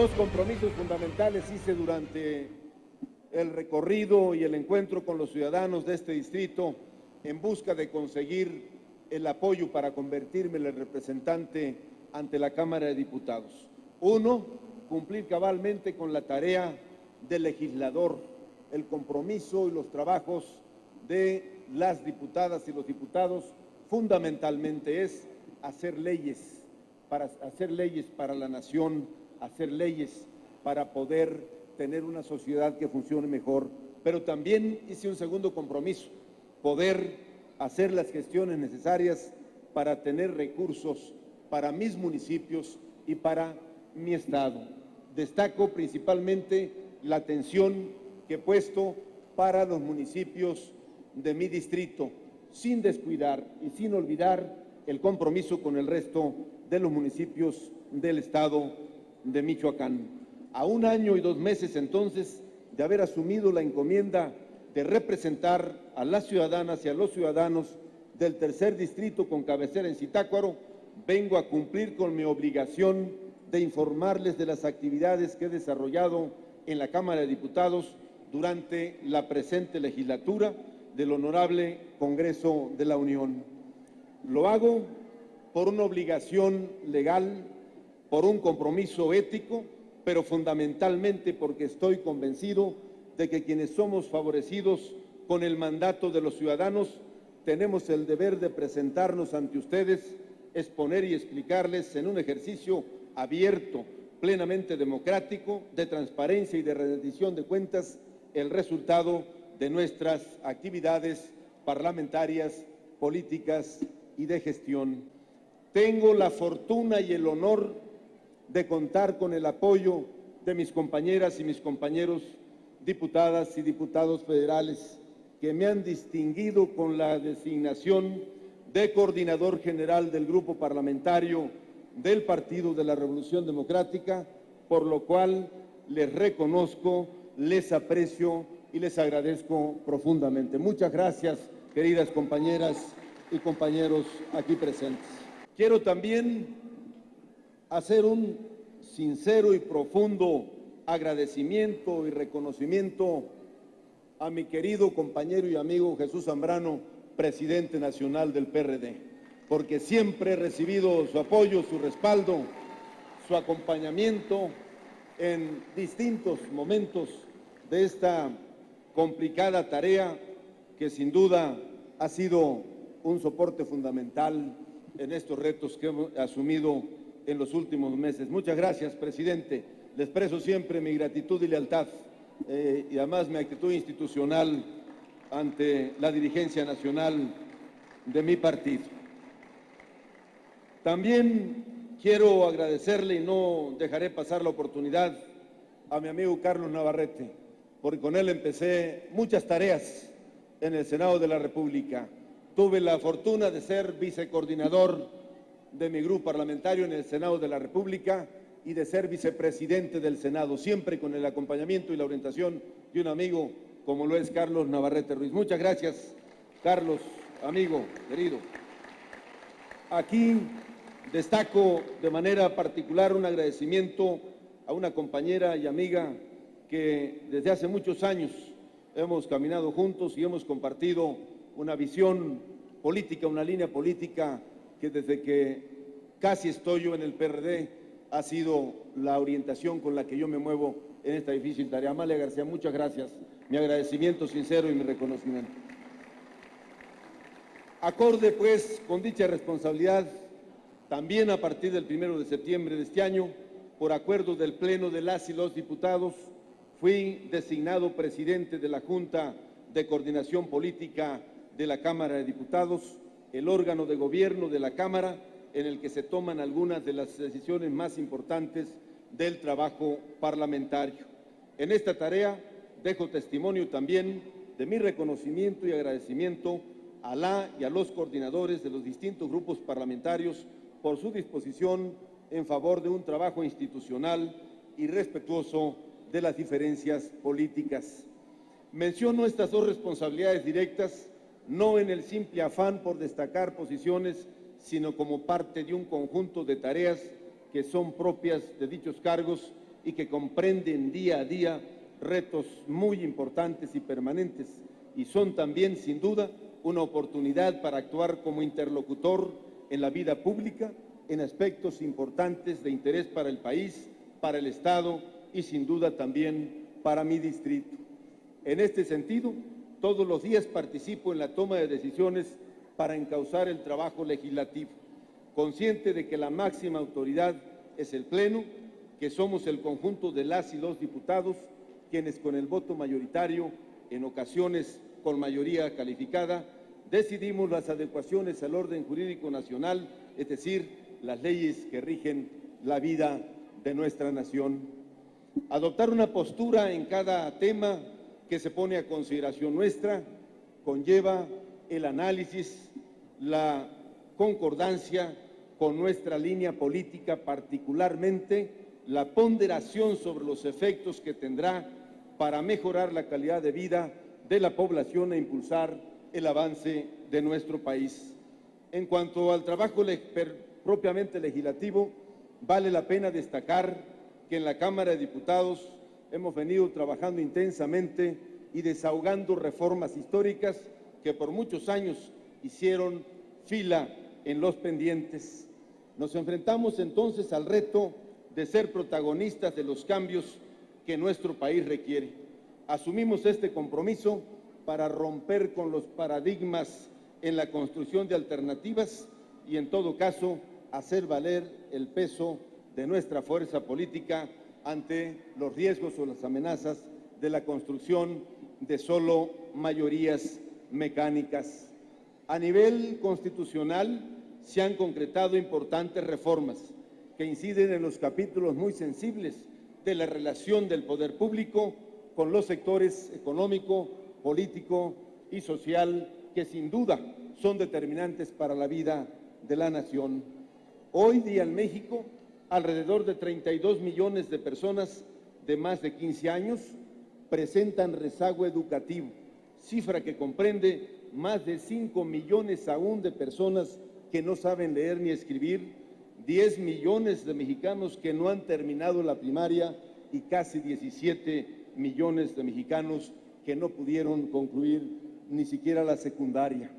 Dos compromisos fundamentales hice durante el recorrido y el encuentro con los ciudadanos de este distrito en busca de conseguir el apoyo para convertirme en el representante ante la Cámara de Diputados. Uno, cumplir cabalmente con la tarea del legislador, el compromiso y los trabajos de las diputadas y los diputados fundamentalmente es hacer leyes para la nación, hacer leyes para poder tener una sociedad que funcione mejor. Pero también hice un segundo compromiso, poder hacer las gestiones necesarias para tener recursos para mis municipios y para mi estado. Destaco principalmente la atención que he puesto para los municipios de mi distrito, sin descuidar y sin olvidar el compromiso con el resto de los municipios del estado de Michoacán. A 1 año y 2 meses entonces de haber asumido la encomienda de representar a las ciudadanas y a los ciudadanos del tercer distrito con cabecera en Zitácuaro, vengo a cumplir con mi obligación de informarles de las actividades que he desarrollado en la Cámara de Diputados durante la presente legislatura del Honorable Congreso de la Unión. Lo hago por una obligación legal, por un compromiso ético, pero fundamentalmente porque estoy convencido de que quienes somos favorecidos con el mandato de los ciudadanos tenemos el deber de presentarnos ante ustedes, exponer y explicarles en un ejercicio abierto, plenamente democrático, de transparencia y de rendición de cuentas, el resultado de nuestras actividades parlamentarias, políticas y de gestión. Tengo la fortuna y el honor de contar con el apoyo de mis compañeras y mis compañeros diputadas y diputados federales que me han distinguido con la designación de coordinador general del grupo parlamentario del Partido de la Revolución Democrática, por lo cual les reconozco, les aprecio y les agradezco profundamente. Muchas gracias, queridas compañeras y compañeros aquí presentes. Quiero también hacer un sincero y profundo agradecimiento y reconocimiento a mi querido compañero y amigo Jesús Zambrano, presidente nacional del PRD, porque siempre he recibido su apoyo, su respaldo, su acompañamiento en distintos momentos de esta complicada tarea que sin duda ha sido un soporte fundamental en estos retos que hemos asumido en los últimos meses. Muchas gracias, presidente. Le expreso siempre mi gratitud y lealtad y además mi actitud institucional ante la dirigencia nacional de mi partido. También quiero agradecerle, y no dejaré pasar la oportunidad, a mi amigo Carlos Navarrete, porque con él empecé muchas tareas en el Senado de la República. Tuve la fortuna de ser vicecoordinador de mi grupo parlamentario en el Senado de la República y de ser vicepresidente del Senado, siempre con el acompañamiento y la orientación de un amigo como lo es Carlos Navarrete Ruiz. Muchas gracias, Carlos, amigo, querido. Aquí destaco de manera particular un agradecimiento a una compañera y amiga que desde hace muchos años hemos caminado juntos y hemos compartido una visión política, una línea política que desde que casi estoy yo en el PRD ha sido la orientación con la que yo me muevo en esta difícil tarea. Amalia García, muchas gracias. Mi agradecimiento sincero y mi reconocimiento. Acorde, pues, con dicha responsabilidad, también a partir del 1 de septiembre de este año, por acuerdo del Pleno de las y los diputados, fui designado presidente de la Junta de Coordinación Política de la Cámara de Diputados, el órgano de gobierno de la Cámara en el que se toman algunas de las decisiones más importantes del trabajo parlamentario. En esta tarea dejo testimonio también de mi reconocimiento y agradecimiento a la y a los coordinadores de los distintos grupos parlamentarios por su disposición en favor de un trabajo institucional y respetuoso de las diferencias políticas. Menciono estas dos responsabilidades directas no en el simple afán por destacar posiciones, sino como parte de un conjunto de tareas que son propias de dichos cargos y que comprenden día a día retos muy importantes y permanentes, y son también, sin duda, una oportunidad para actuar como interlocutor en la vida pública en aspectos importantes de interés para el país, para el Estado y, sin duda, también para mi distrito. En este sentido, todos los días participo en la toma de decisiones para encauzar el trabajo legislativo, consciente de que la máxima autoridad es el Pleno, que somos el conjunto de las y los diputados, quienes con el voto mayoritario, en ocasiones con mayoría calificada, decidimos las adecuaciones al orden jurídico nacional, es decir, las leyes que rigen la vida de nuestra nación. Adoptar una postura en cada tema que se pone a consideración nuestra conlleva el análisis, la concordancia con nuestra línea política, particularmente la ponderación sobre los efectos que tendrá para mejorar la calidad de vida de la población e impulsar el avance de nuestro país. En cuanto al trabajo propiamente legislativo, vale la pena destacar que en la Cámara de Diputados hemos venido trabajando intensamente y desahogando reformas históricas que por muchos años hicieron fila en los pendientes. Nos enfrentamos entonces al reto de ser protagonistas de los cambios que nuestro país requiere. Asumimos este compromiso para romper con los paradigmas en la construcción de alternativas y, en todo caso, hacer valer el peso de nuestra fuerza política ante los riesgos o las amenazas de la construcción de solo mayorías mecánicas. A nivel constitucional se han concretado importantes reformas que inciden en los capítulos muy sensibles de la relación del poder público con los sectores económico, político y social que sin duda son determinantes para la vida de la nación. Hoy día en México, alrededor de 32 millones de personas de más de 15 años presentan rezago educativo, cifra que comprende más de 5 millones aún de personas que no saben leer ni escribir, 10 millones de mexicanos que no han terminado la primaria y casi 17 millones de mexicanos que no pudieron concluir ni siquiera la secundaria.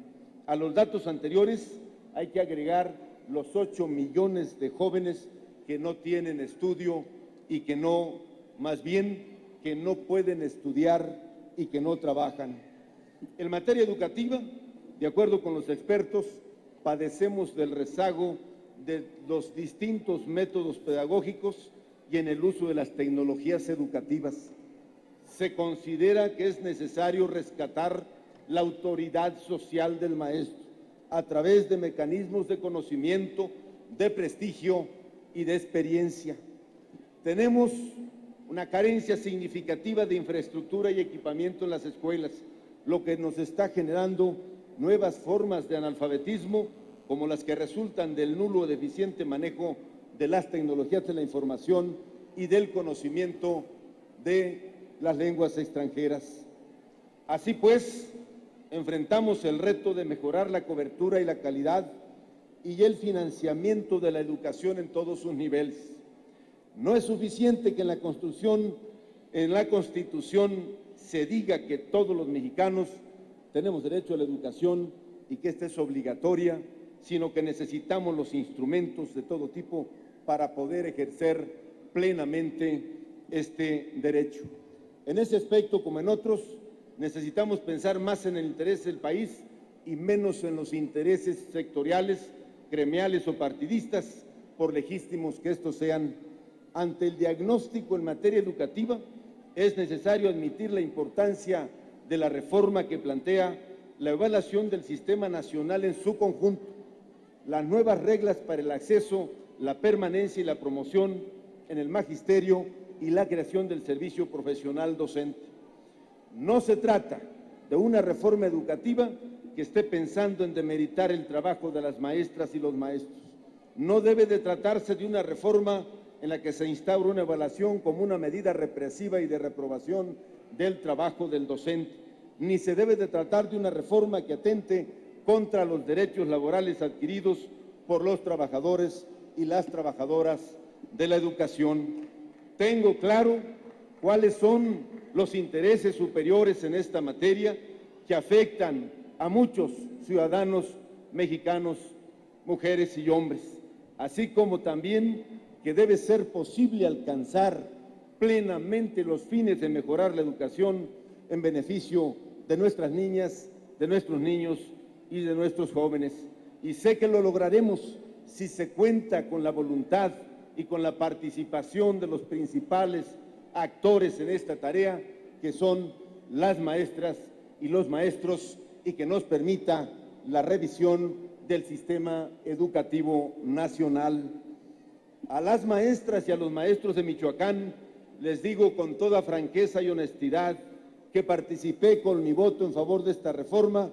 A los datos anteriores hay que agregar los 8 millones de jóvenes que no tienen estudio y que no, más bien, que no pueden estudiar y que no trabajan. En materia educativa, de acuerdo con los expertos, padecemos del rezago de los distintos métodos pedagógicos y en el uso de las tecnologías educativas. Se considera que es necesario rescatar la autoridad social del maestro a través de mecanismos de conocimiento, de prestigio y de experiencia. Tenemos una carencia significativa de infraestructura y equipamiento en las escuelas, lo que nos está generando nuevas formas de analfabetismo, como las que resultan del nulo o deficiente manejo de las tecnologías de la información y del conocimiento de las lenguas extranjeras. Así pues, enfrentamos el reto de mejorar la cobertura y la calidad y el financiamiento de la educación en todos sus niveles. No es suficiente que en la Constitución se diga que todos los mexicanos tenemos derecho a la educación y que esta es obligatoria, sino que necesitamos los instrumentos de todo tipo para poder ejercer plenamente este derecho. En ese aspecto, como en otros, necesitamos pensar más en el interés del país y menos en los intereses sectoriales, gremiales o partidistas, por legítimos que estos sean. Ante el diagnóstico en materia educativa, es necesario admitir la importancia de la reforma que plantea la evaluación del sistema nacional en su conjunto, las nuevas reglas para el acceso, la permanencia y la promoción en el magisterio y la creación del servicio profesional docente. No se trata de una reforma educativa que esté pensando en demeritar el trabajo de las maestras y los maestros. No debe de tratarse de una reforma en la que se instaura una evaluación como una medida represiva y de reprobación del trabajo del docente, ni se debe de tratar de una reforma que atente contra los derechos laborales adquiridos por los trabajadores y las trabajadoras de la educación. Tengo claro cuáles son los intereses superiores en esta materia que afectan a muchos ciudadanos mexicanos, mujeres y hombres, así como también que debe ser posible alcanzar plenamente los fines de mejorar la educación en beneficio de nuestras niñas, de nuestros niños y de nuestros jóvenes. Y sé que lo lograremos si se cuenta con la voluntad y con la participación de los principales actores en esta tarea, que son las maestras y los maestros, y que nos permita la revisión del sistema educativo nacional. A las maestras y a los maestros de Michoacán les digo con toda franqueza y honestidad que participé con mi voto en favor de esta reforma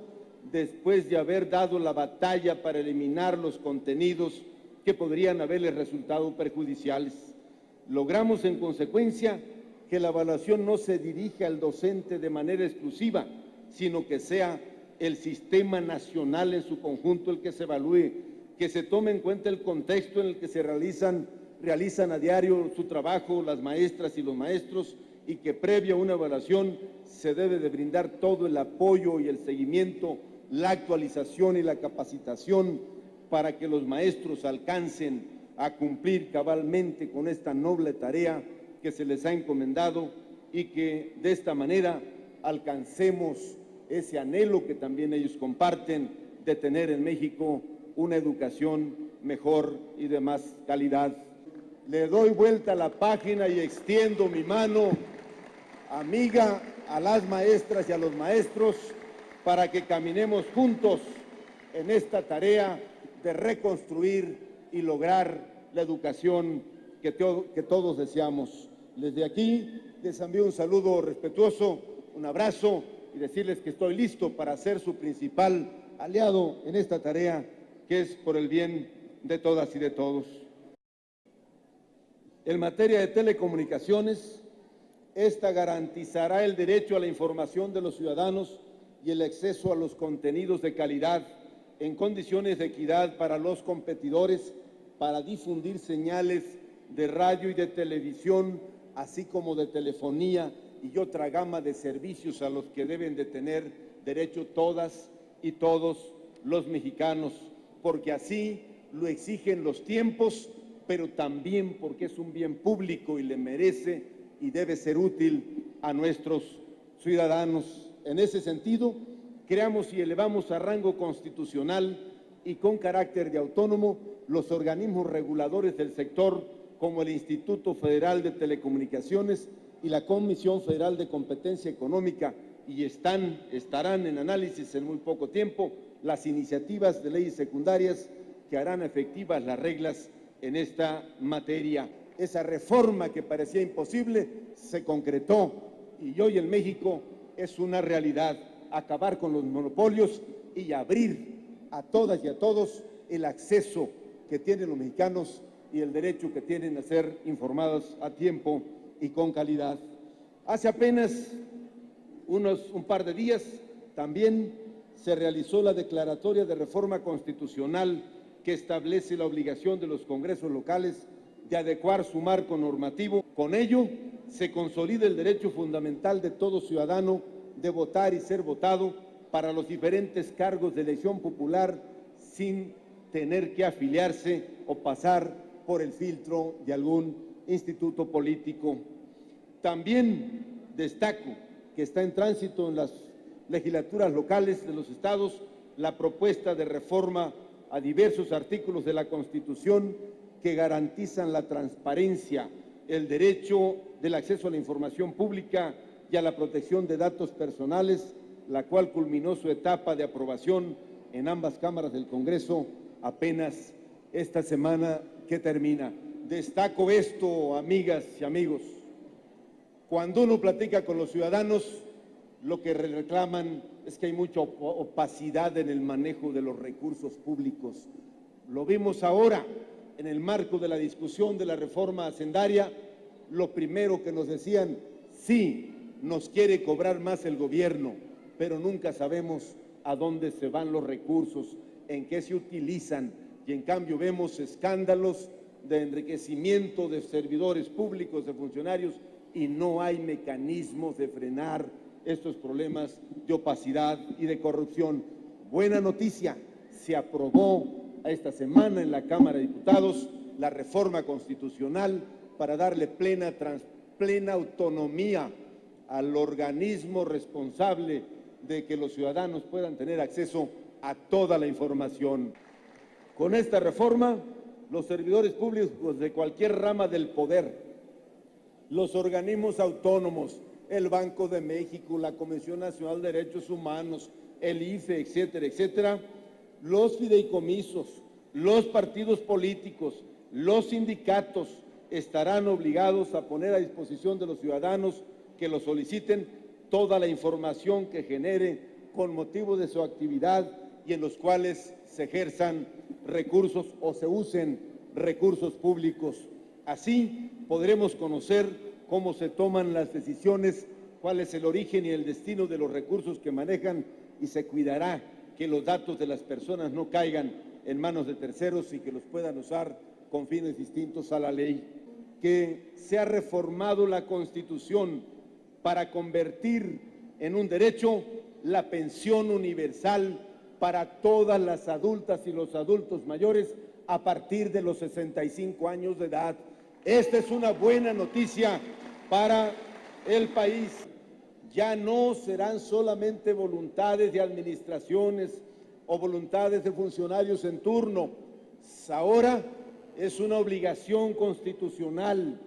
después de haber dado la batalla para eliminar los contenidos que podrían haberles resultado perjudiciales. Logramos en consecuencia que la evaluación no se dirija al docente de manera exclusiva, sino que sea el sistema nacional en su conjunto el que se evalúe, que se tome en cuenta el contexto en el que se realizan a diario su trabajo las maestras y los maestros, y que previo a una evaluación se debe de brindar todo el apoyo y el seguimiento, la actualización y la capacitación para que los maestros alcancen a cumplir cabalmente con esta noble tarea que se les ha encomendado, y que de esta manera alcancemos ese anhelo que también ellos comparten de tener en México una educación mejor y de más calidad. Le doy vuelta a la página y extiendo mi mano amiga a las maestras y a los maestros para que caminemos juntos en esta tarea de reconstruir y lograr la educación que todos deseamos. Desde aquí les envío un saludo respetuoso, un abrazo, y decirles que estoy listo para ser su principal aliado en esta tarea que es por el bien de todas y de todos. En materia de telecomunicaciones, esta garantizará el derecho a la información de los ciudadanos y el acceso a los contenidos de calidad en condiciones de equidad para los competidores, para difundir señales de radio y de televisión, así como de telefonía y otra gama de servicios a los que deben de tener derecho todas y todos los mexicanos, porque así lo exigen los tiempos, pero también porque es un bien público y le merece y debe ser útil a nuestros ciudadanos. En ese sentido, creamos y elevamos a rango constitucional y con carácter de autónomo los organismos reguladores del sector, como el Instituto Federal de Telecomunicaciones y la Comisión Federal de Competencia Económica, y estarán en análisis en muy poco tiempo las iniciativas de leyes secundarias que harán efectivas las reglas en esta materia. Esa reforma que parecía imposible se concretó y hoy en México es una realidad: acabar con los monopolios y abrir a todas y a todos el acceso que tienen los mexicanos y el derecho que tienen a ser informados a tiempo y con calidad. Hace apenas un par de días también se realizó la declaratoria de reforma constitucional que establece la obligación de los congresos locales de adecuar su marco normativo. Con ello se consolida el derecho fundamental de todo ciudadano de votar y ser votado para los diferentes cargos de elección popular sin tener que afiliarse o pasar por el filtro de algún instituto político. También destaco que está en tránsito en las legislaturas locales de los estados la propuesta de reforma a diversos artículos de la Constitución que garantizan la transparencia, el derecho del acceso a la información pública y a la protección de datos personales, la cual culminó su etapa de aprobación en ambas cámaras del Congreso apenas esta semana que termina. Destaco esto, amigas y amigos: cuando uno platica con los ciudadanos, lo que reclaman es que hay mucha opacidad en el manejo de los recursos públicos. Lo vimos ahora en el marco de la discusión de la reforma hacendaria. Lo primero que nos decían: sí, nos quiere cobrar más el gobierno, pero nunca sabemos a dónde se van los recursos, en qué se utilizan, y en cambio vemos escándalos de enriquecimiento de servidores públicos, de funcionarios, y no hay mecanismos de frenar estos problemas de opacidad y de corrupción. Buena noticia, se aprobó esta semana en la Cámara de Diputados la reforma constitucional para darle plena autonomía al organismo responsable de que los ciudadanos puedan tener acceso a toda la información. Con esta reforma, los servidores públicos de cualquier rama del poder, los organismos autónomos, el Banco de México, la Comisión Nacional de Derechos Humanos, el IFE, etcétera, etcétera, los fideicomisos, los partidos políticos, los sindicatos estarán obligados a poner a disposición de los ciudadanos que lo soliciten toda la información que genere con motivo de su actividad y en los cuales se ejerzan recursos o se usen recursos públicos. Así podremos conocer cómo se toman las decisiones, cuál es el origen y el destino de los recursos que manejan, y se cuidará que los datos de las personas no caigan en manos de terceros y que los puedan usar con fines distintos a la ley. Que se ha reformado la Constitución para convertir en un derecho la pensión universal para todas las adultas y los adultos mayores a partir de los 65 años de edad. Esta es una buena noticia para el país. Ya no serán solamente voluntades de administraciones o voluntades de funcionarios en turno. Ahora es una obligación constitucional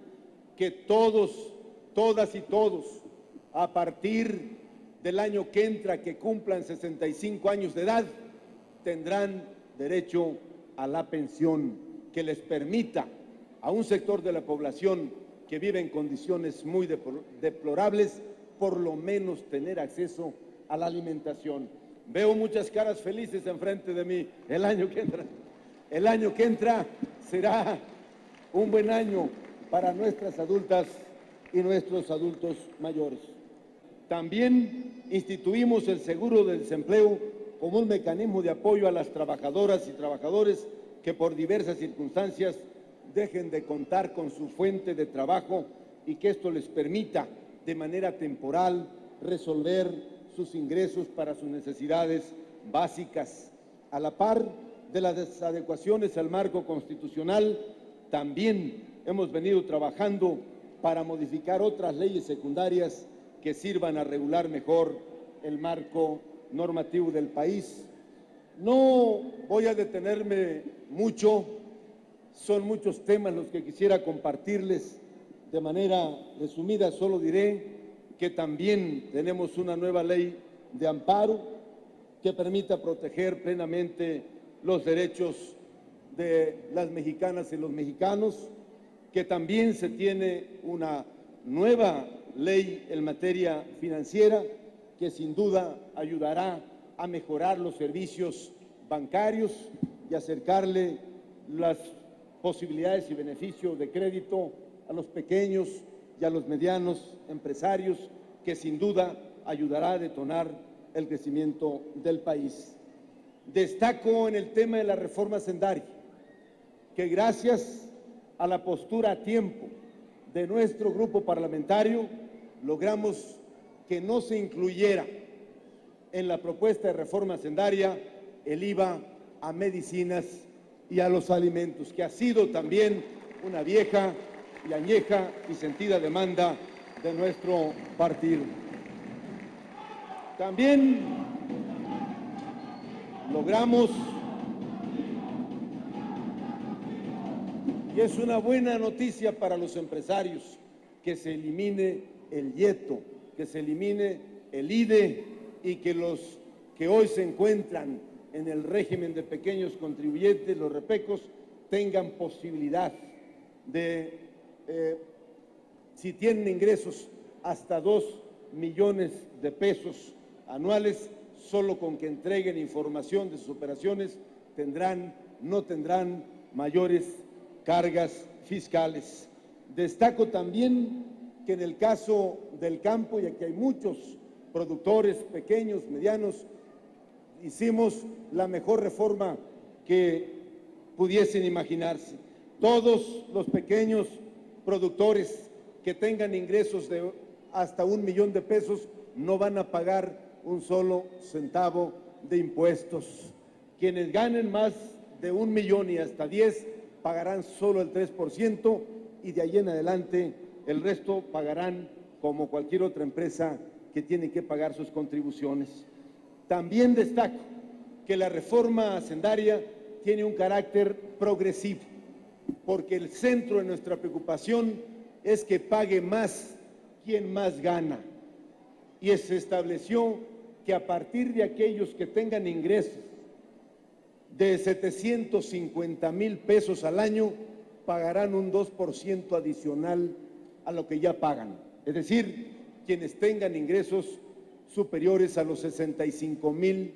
que todos, todas y todos, a partir del año que entra, que cumplan 65 años de edad, tendrán derecho a la pensión que les permita a un sector de la población que vive en condiciones muy deplorables, por lo menos tener acceso a la alimentación. Veo muchas caras felices enfrente de mí. El año que entra será un buen año para nuestras adultas y nuestros adultos mayores. También instituimos el seguro de desempleo como un mecanismo de apoyo a las trabajadoras y trabajadores que por diversas circunstancias dejen de contar con su fuente de trabajo y que esto les permita de manera temporal resolver sus ingresos para sus necesidades básicas. A la par de las adecuaciones al marco constitucional, también hemos venido trabajando para modificar otras leyes secundarias que sirvan a regular mejor el marco normativo del país. No voy a detenerme mucho, son muchos temas los que quisiera compartirles de manera resumida. Solo diré que también tenemos una nueva ley de amparo que permita proteger plenamente los derechos de las mexicanas y los mexicanos, que también se tiene una nueva ley en materia financiera que sin duda ayudará a mejorar los servicios bancarios y acercarle las posibilidades y beneficios de crédito a los pequeños y a los medianos empresarios, que sin duda ayudará a detonar el crecimiento del país. Destaco en el tema de la reforma hacendaria que gracias a la postura a tiempo de nuestro grupo parlamentario logramos que no se incluyera en la propuesta de reforma hacendaria el IVA a medicinas y a los alimentos, que ha sido también una vieja y añeja y sentida demanda de nuestro partido. También logramos, y es una buena noticia para los empresarios, que se elimine el IETO, que se elimine el IDE y que los que hoy se encuentran en el régimen de pequeños contribuyentes, los repecos, tengan posibilidad de, si tienen ingresos hasta 2 millones de pesos anuales, solo con que entreguen información de sus operaciones no tendrán mayores cargas fiscales. Destaco también que en el caso del campo, y aquí hay muchos productores pequeños, medianos, hicimos la mejor reforma que pudiesen imaginarse. Todos los pequeños productores que tengan ingresos de hasta $1,000,000 no van a pagar un solo centavo de impuestos. Quienes ganen más de 1,000,000 y hasta 10 pagarán solo el 3% y de ahí en adelante el resto pagarán como cualquier otra empresa que tiene que pagar sus contribuciones. También destaco que la reforma hacendaria tiene un carácter progresivo, porque el centro de nuestra preocupación es que pague más quien más gana. Y se estableció que a partir de aquellos que tengan ingresos de 750,000 pesos al año, pagarán un 2% adicional a lo que ya pagan. Es decir, quienes tengan ingresos superiores a los 65,000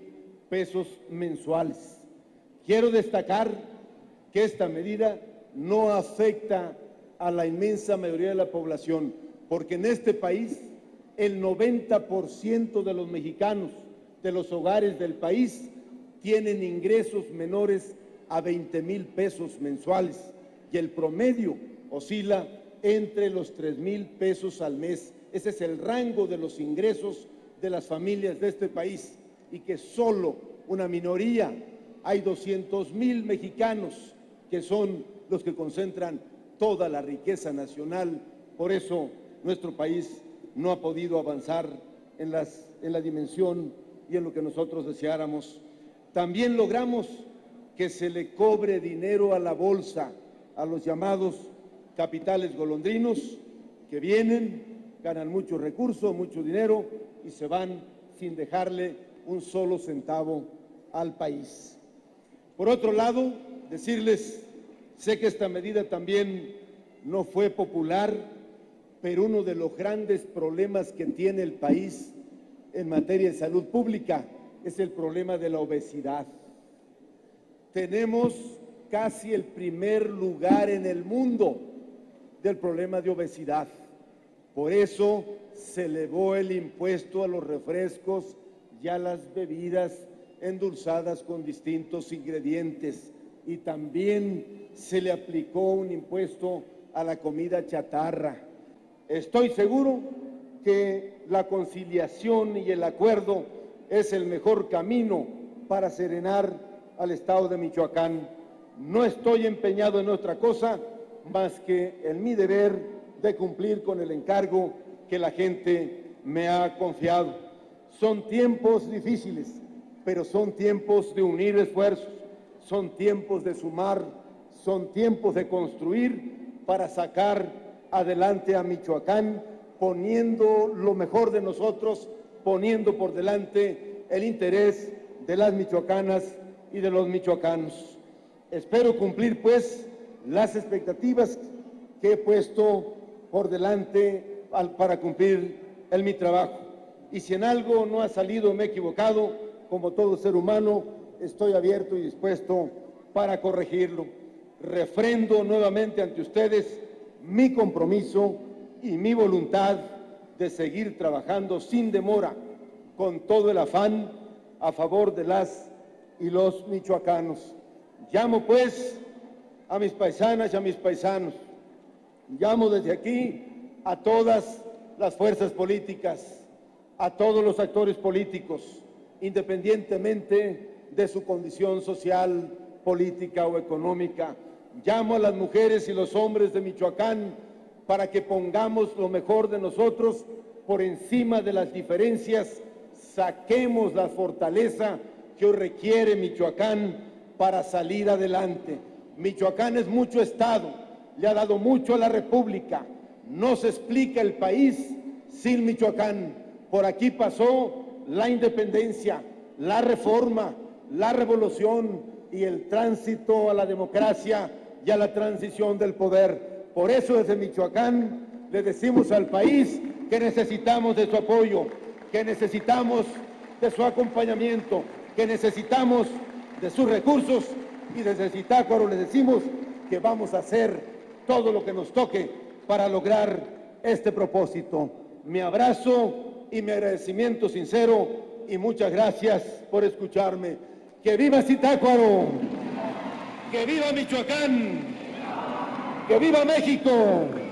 pesos mensuales. Quiero destacar que esta medida no afecta a la inmensa mayoría de la población, porque en este país el 90% de los mexicanos, de los hogares del país, tienen ingresos menores a 20,000 pesos mensuales y el promedio oscila entre los 3,000 pesos al mes. Ese es el rango de los ingresos de las familias de este país y que solo una minoría, hay 200,000 mexicanos que son los que concentran toda la riqueza nacional. Por eso nuestro país no ha podido avanzar en la dimensión y en lo que nosotros deseáramos. También logramos que se le cobre dinero a la bolsa, a los llamados capitales golondrinos, que vienen, ganan mucho recurso, mucho dinero y se van sin dejarle un solo centavo al país. Por otro lado, decirles, sé que esta medida también no fue popular, pero uno de los grandes problemas que tiene el país en materia de salud pública es el problema de la obesidad. Tenemos casi el primer lugar en el mundo del problema de obesidad. Por eso se elevó el impuesto a los refrescos y a las bebidas endulzadas con distintos ingredientes y también se le aplicó un impuesto a la comida chatarra. Estoy seguro que la conciliación y el acuerdo es el mejor camino para serenar al Estado de Michoacán. No estoy empeñado en otra cosa más que en mi deber de cumplir con el encargo que la gente me ha confiado. Son tiempos difíciles, pero son tiempos de unir esfuerzos, son tiempos de sumar, son tiempos de construir para sacar adelante a Michoacán, poniendo lo mejor de nosotros, poniendo por delante el interés de las michoacanas y de los michoacanos. Espero cumplir, pues, las expectativas que he puesto por delante para cumplir mi trabajo. Y si en algo no ha salido, me he equivocado, como todo ser humano, estoy abierto y dispuesto para corregirlo. Refrendo nuevamente ante ustedes mi compromiso y mi voluntad de seguir trabajando sin demora, con todo el afán a favor de las y los michoacanos. Llamo pues a mis paisanas y a mis paisanos, llamo desde aquí a todas las fuerzas políticas, a todos los actores políticos, independientemente de su condición social, política o económica. Llamo a las mujeres y los hombres de Michoacán para que pongamos lo mejor de nosotros por encima de las diferencias, saquemos la fortaleza que hoy requiere Michoacán para salir adelante. Michoacán es mucho Estado, le ha dado mucho a la República, no se explica el país sin Michoacán. Por aquí pasó la independencia, la reforma, la revolución y el tránsito a la democracia y a la transición del poder. Por eso desde Michoacán le decimos al país que necesitamos de su apoyo, que necesitamos de su acompañamiento, que necesitamos de sus recursos y desde Zitácuaro le decimos que vamos a hacer todo lo que nos toque para lograr este propósito. Mi abrazo y mi agradecimiento sincero y muchas gracias por escucharme. ¡Que viva Zitácuaro! ¡Que viva Michoacán! ¡Que viva México!